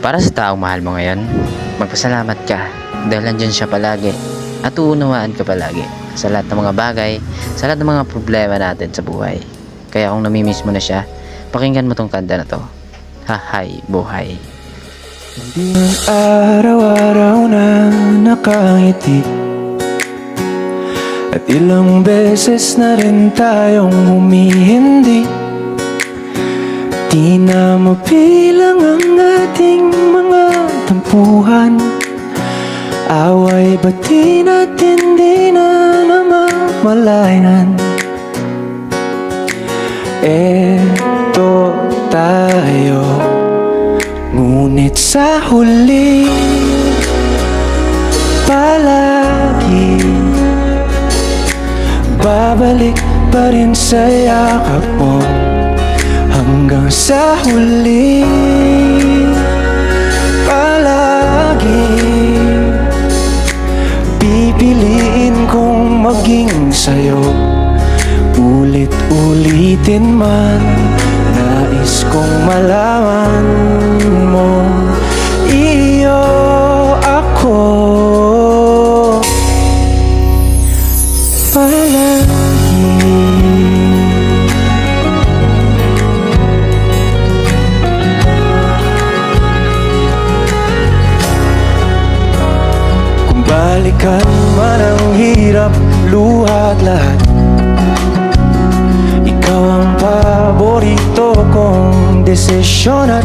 Para sa taong mahal mo ngayon, magpasalamat ka dahil nandyan siya palagi at uunawaan ka palagi sa lahat ng mga bagay, sa lahat ng mga problema natin sa buhay. Kaya kung namimiss mo na siya, pakinggan mo tong kanta na to. Hahay buhay. Hindi man araw-araw na nakangiti, at ilang beses na rin tayong humihindi. Di na mabilang ang ating mga tampuhan, away bati natin di na namamalayan. Eto tayo, ngunit sa huli palagi babalik pa rin sa yakap mo. Hanggang sa huli palagi pipiliin kong maging sa'yo. Ulit-ulitin man, nais kong malaman mo, iyo ako palagi. Kung balikan man ang hirap, luha at lahat, ikaw ang paborito kong desisyon at